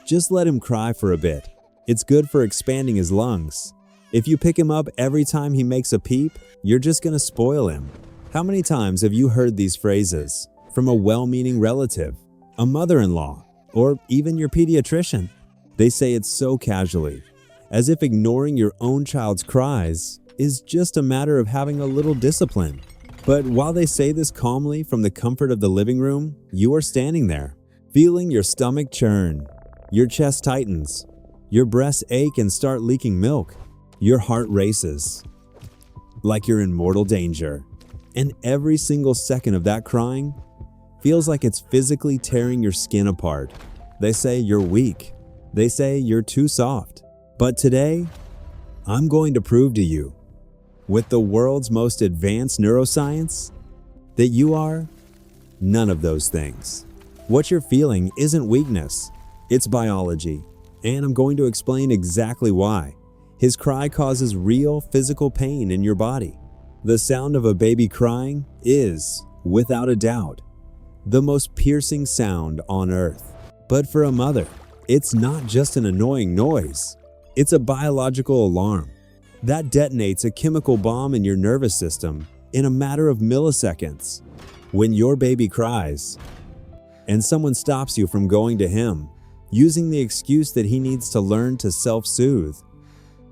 Just let him cry for a bit. It's good for expanding his lungs. If you pick him up every time he makes a peep, you're just gonna spoil him. How many times have you heard these phrases from a well-meaning relative, a mother-in-law, or even your pediatrician? They say it so casually, as if ignoring your own child's cries is just a matter of having a little discipline. But while they say this calmly from the comfort of the living room, you are standing there, feeling your stomach churn, your chest tightens, your breasts ache and start leaking milk, your heart races, like you're in mortal danger. And every single second of that crying feels like it's physically tearing your skin apart. They say you're weak. They say you're too soft. But today, I'm going to prove to you, with the world's most advanced neuroscience, that you are none of those things. What you're feeling isn't weakness, it's biology. And I'm going to explain exactly why. His cry causes real physical pain in your body. The sound of a baby crying is, without a doubt, the most piercing sound on earth. But for a mother, it's not just an annoying noise. It's a biological alarm that detonates a chemical bomb in your nervous system in a matter of milliseconds. When your baby cries, and someone stops you from going to him, using the excuse that he needs to learn to self-soothe,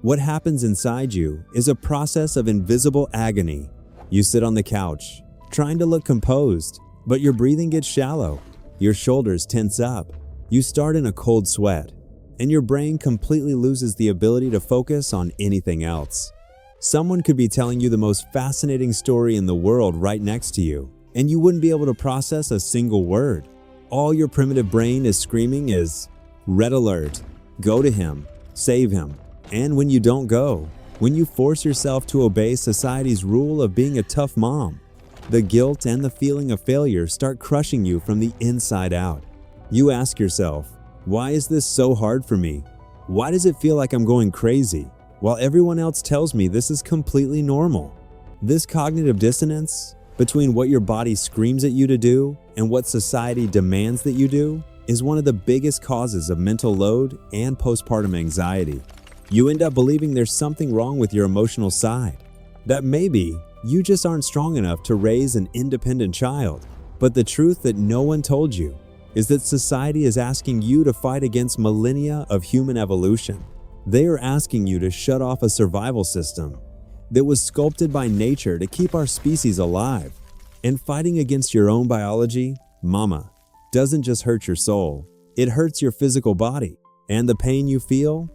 what happens inside you is a process of invisible agony. You sit on the couch, trying to look composed, but your breathing gets shallow, your shoulders tense up, you start in a cold sweat, and your brain completely loses the ability to focus on anything else. Someone could be telling you the most fascinating story in the world right next to you, and you wouldn't be able to process a single word. All your primitive brain is screaming is, red alert, go to him, save him. And when you don't go, when you force yourself to obey society's rule of being a tough mom, the guilt and the feeling of failure start crushing you from the inside out. You ask yourself, why is this so hard for me? Why does it feel like I'm going crazy, while everyone else tells me this is completely normal? This cognitive dissonance between what your body screams at you to do and what society demands that you do is one of the biggest causes of mental load and postpartum anxiety. You end up believing there's something wrong with your emotional side, that maybe you just aren't strong enough to raise an independent child. But the truth that no one told you is that society is asking you to fight against millennia of human evolution. They are asking you to shut off a survival system that was sculpted by nature to keep our species alive. And fighting against your own biology, mama, doesn't just hurt your soul, it hurts your physical body. And the pain you feel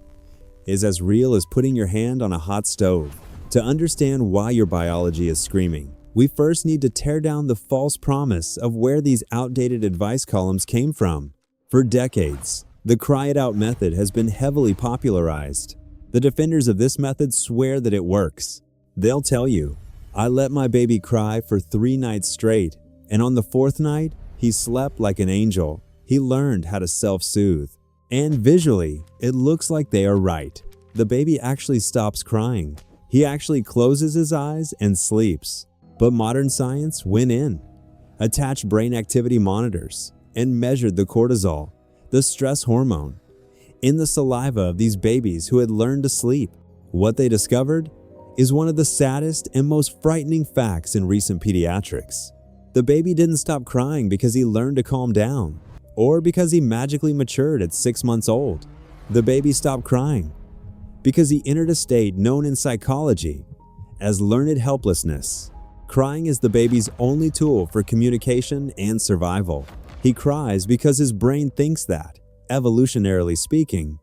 is as real as putting your hand on a hot stove. To understand why your biology is screaming, we first need to tear down the false promise of where these outdated advice columns came from. For decades, the cry it out method has been heavily popularized. The defenders of this method swear that it works. They'll tell you, I let my baby cry for 3 nights straight, and on the 4th night, he slept like an angel. He learned how to self-soothe. And visually, it looks like they are right. The baby actually stops crying. He actually closes his eyes and sleeps. But modern science went in, attached brain activity monitors, and measured the cortisol, the stress hormone, in the saliva of these babies who had learned to sleep. What they discovered is one of the saddest and most frightening facts in recent pediatrics. The baby didn't stop crying because he learned to calm down, or because he magically matured at 6 months old. The baby stopped crying because he entered a state known in psychology as learned helplessness. Crying is the baby's only tool for communication and survival. He cries because his brain thinks that, evolutionarily speaking,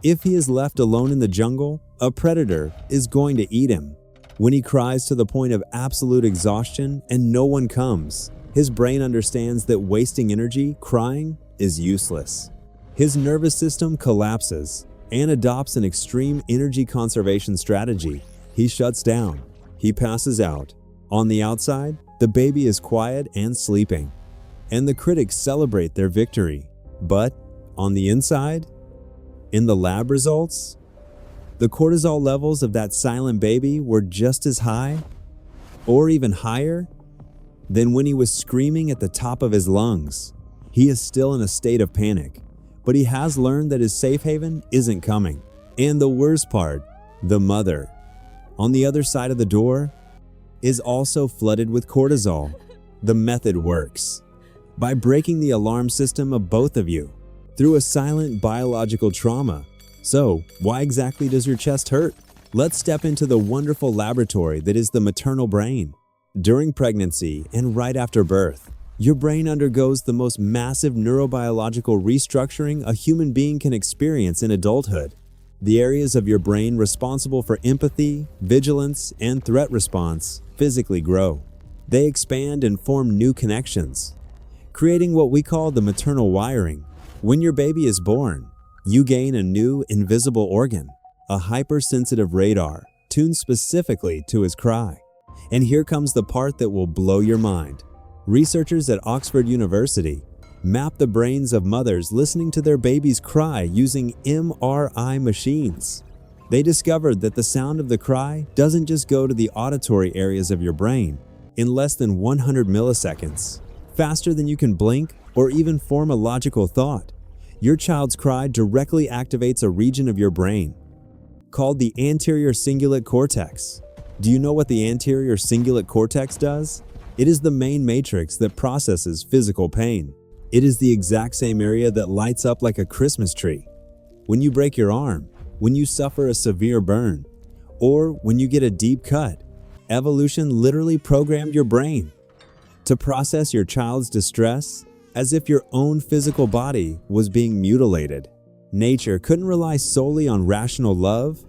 if he is left alone in the jungle, a predator is going to eat him. When he cries to the point of absolute exhaustion and no one comes, his brain understands that wasting energy crying is useless. His nervous system collapses and adopts an extreme energy conservation strategy. He shuts down. He passes out. On the outside, the baby is quiet and sleeping, and the critics celebrate their victory. But on the inside, in the lab results, the cortisol levels of that silent baby were just as high, or even higher, than when he was screaming at the top of his lungs. He is still in a state of panic, but he has learned that his safe haven isn't coming. And the worst part, the mother, on the other side of the door, is also flooded with cortisol. The method works by breaking the alarm system of both of you through a silent biological trauma. So, why exactly does your chest hurt? Let's step into the wonderful laboratory that is the maternal brain. During pregnancy and right after birth, your brain undergoes the most massive neurobiological restructuring a human being can experience in adulthood. The areas of your brain responsible for empathy, vigilance, and threat response physically grow. They expand and form new connections, creating what we call the maternal wiring. When your baby is born, you gain a new invisible organ, a hypersensitive radar tuned specifically to his cry. And here comes the part that will blow your mind. Researchers at Oxford University mapped the brains of mothers listening to their baby's cry using MRI machines. They discovered that the sound of the cry doesn't just go to the auditory areas of your brain in less than 100 milliseconds, faster than you can blink or even form a logical thought. Your child's cry directly activates a region of your brain called the Anterior Cingulate Cortex. Do you know what the Anterior Cingulate Cortex does? It is the main matrix that processes physical pain. It is the exact same area that lights up like a Christmas tree. When you break your arm, when you suffer a severe burn, or when you get a deep cut, evolution literally programmed your brain to process your child's distress as if your own physical body was being mutilated. Nature couldn't rely solely on rational love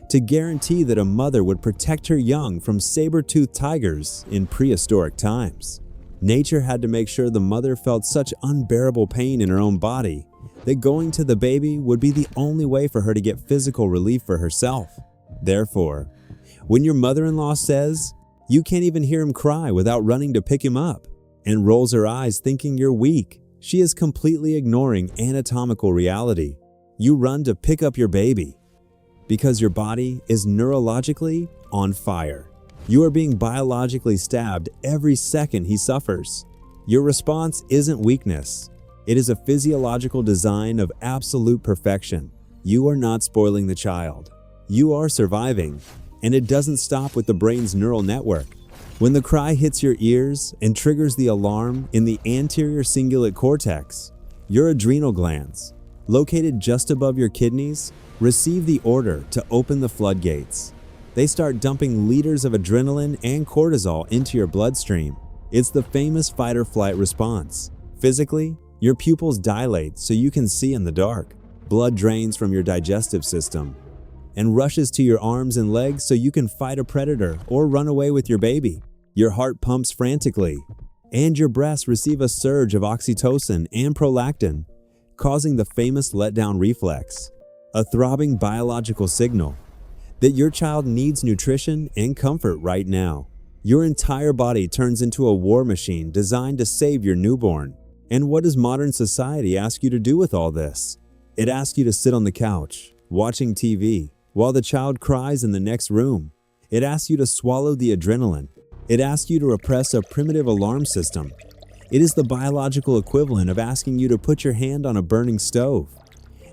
to guarantee that a mother would protect her young from saber-toothed tigers in prehistoric times. Nature had to make sure the mother felt such unbearable pain in her own body that going to the baby would be the only way for her to get physical relief for herself. Therefore, when your mother-in-law says you can't even hear him cry without running to pick him up and rolls her eyes thinking you're weak, she is completely ignoring anatomical reality. You run to pick up your baby because your body is neurologically on fire. You are being biologically stabbed every second he suffers. Your response isn't weakness. It is a physiological design of absolute perfection. You are not spoiling the child. You are surviving, and it doesn't stop with the brain's neural network. When the cry hits your ears and triggers the alarm in the anterior cingulate cortex, your adrenal glands, located just above your kidneys, receive the order to open the floodgates. They start dumping liters of adrenaline and cortisol into your bloodstream. It's the famous fight-or-flight response. Physically, your pupils dilate so you can see in the dark. Blood drains from your digestive system and rushes to your arms and legs so you can fight a predator or run away with your baby. Your heart pumps frantically, and your breasts receive a surge of oxytocin and prolactin, causing the famous letdown reflex, a throbbing biological signal that your child needs nutrition and comfort right now. Your entire body turns into a war machine designed to save your newborn. And what does modern society ask you to do with all this? It asks you to sit on the couch, watching TV, while the child cries in the next room. It asks you to swallow the adrenaline. It asks you to repress a primitive alarm system. It is the biological equivalent of asking you to put your hand on a burning stove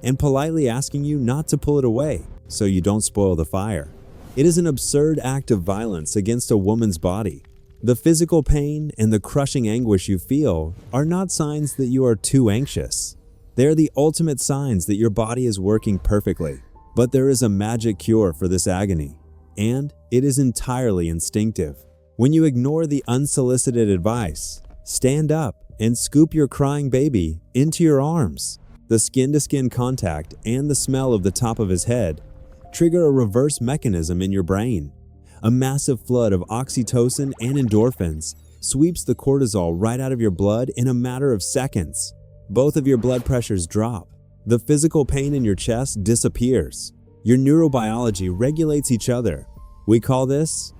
and politely asking you not to pull it away so you don't spoil the fire. It is an absurd act of violence against a woman's body. The physical pain and the crushing anguish you feel are not signs that you are too anxious. They are the ultimate signs that your body is working perfectly. But there is a magic cure for this agony, and it is entirely instinctive. When you ignore the unsolicited advice, stand up and scoop your crying baby into your arms. The skin-to-skin contact and the smell of the top of his head trigger a reverse mechanism in your brain. A massive flood of oxytocin and endorphins sweeps the cortisol right out of your blood in a matter of seconds. Both of your blood pressures drop. The physical pain in your chest disappears. Your neurobiology regulates each other. We call this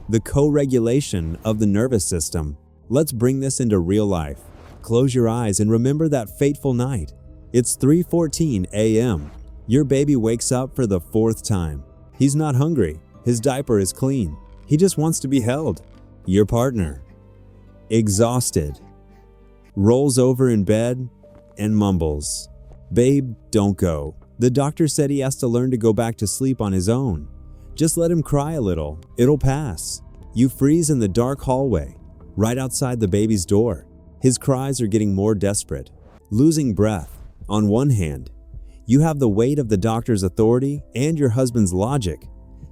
the co-regulation of the nervous system. Let's bring this into real life. Close your eyes and remember that fateful night. It's 3:14 a.m. Your baby wakes up for the fourth time. He's not hungry. His diaper is clean. He just wants to be held. Your partner, exhausted, rolls over in bed and mumbles, Babe, don't go. The doctor said he has to learn to go back to sleep on his own. Just let him cry a little. It'll pass. You freeze in the dark hallway, right outside the baby's door. His cries are getting more desperate. Losing breath. On one hand, you have the weight of the doctor's authority and your husband's logic,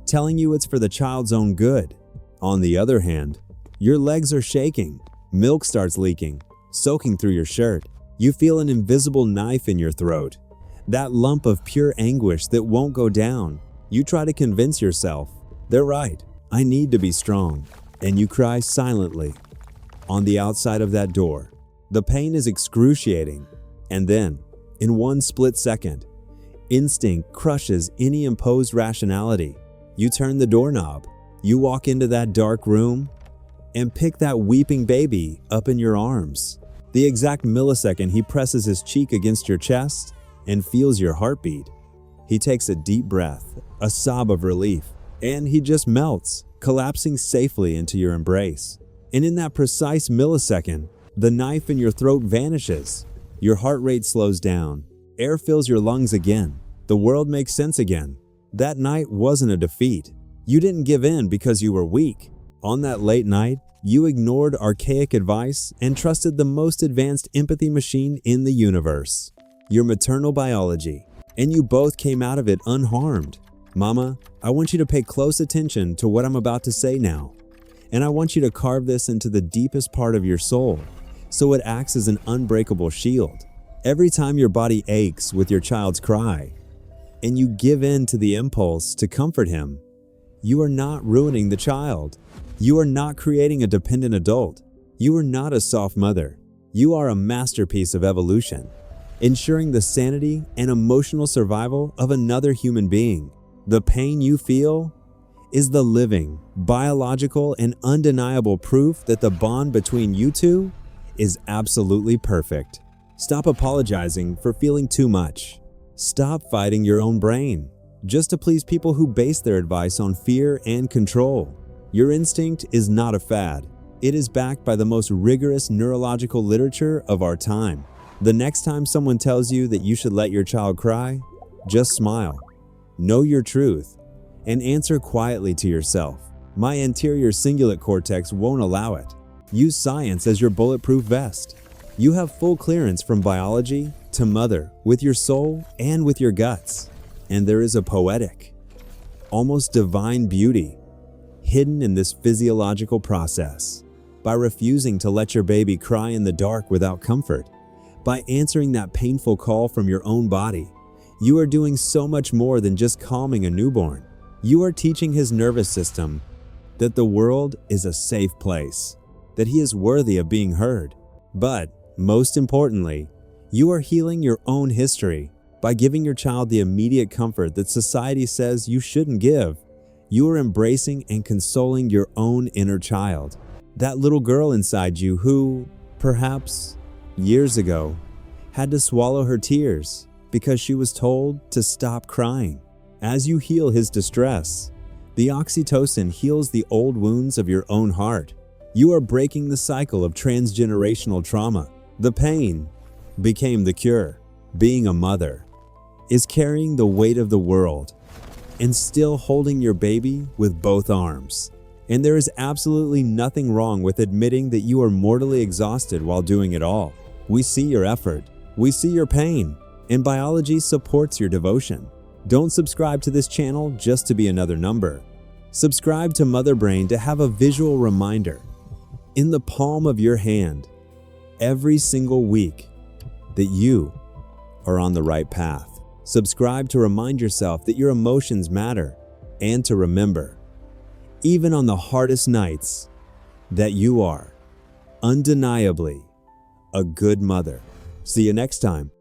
telling you it's for the child's own good. On the other hand, your legs are shaking. Milk starts leaking, soaking through your shirt. You feel an invisible knife in your throat. That lump of pure anguish that won't go down. You try to convince yourself, they're right, I need to be strong. And you cry silently. On the outside of that door, the pain is excruciating. And then, in one split second, instinct crushes any imposed rationality. You turn the doorknob. You walk into that dark room and pick that weeping baby up in your arms. The exact millisecond he presses his cheek against your chest and feels your heartbeat, he takes a deep breath, a sob of relief, and he just melts, collapsing safely into your embrace. And in that precise millisecond, the knife in your throat vanishes. Your heart rate slows down. Air fills your lungs again. The world makes sense again. That night wasn't a defeat. You didn't give in because you were weak. On that late night, you ignored archaic advice and trusted the most advanced empathy machine in the universe, your maternal biology, and you both came out of it unharmed. Mama, I want you to pay close attention to what I'm about to say now, and I want you to carve this into the deepest part of your soul, so it acts as an unbreakable shield. Every time your body aches with your child's cry, and you give in to the impulse to comfort him, you are not ruining the child. You are not creating a dependent adult. You are not a soft mother. You are a masterpiece of evolution, ensuring the sanity and emotional survival of another human being. The pain you feel is the living, biological, and undeniable proof that the bond between you two is absolutely perfect. Stop apologizing for feeling too much. Stop fighting your own brain just to please people who base their advice on fear and control. Your instinct is not a fad. It is backed by the most rigorous neurological literature of our time. The next time someone tells you that you should let your child cry, just smile, know your truth, and answer quietly to yourself, my anterior cingulate cortex won't allow it. Use science as your bulletproof vest. You have full clearance from biology to mother with your soul and with your guts. And there is a poetic, almost divine beauty hidden in this physiological process. By refusing to let your baby cry in the dark without comfort, by answering that painful call from your own body, you are doing so much more than just calming a newborn. You are teaching his nervous system that the world is a safe place, that he is worthy of being heard. But, most importantly, you are healing your own history by giving your child the immediate comfort that society says you shouldn't give. You are embracing and consoling your own inner child, that little girl inside you who, perhaps, years ago, had to swallow her tears because she was told to stop crying. As you heal his distress, the oxytocin heals the old wounds of your own heart. You are breaking the cycle of transgenerational trauma. The pain became the cure. Being a mother is carrying the weight of the world and still holding your baby with both arms. And there is absolutely nothing wrong with admitting that you are mortally exhausted while doing it all. We see your effort, we see your pain, and biology supports your devotion. Don't subscribe to this channel just to be another number. Subscribe to Mother Brain to have a visual reminder in the palm of your hand every single week that you are on the right path. Subscribe to remind yourself that your emotions matter, and to remember, even on the hardest nights, that you are undeniably a good mother. See you next time.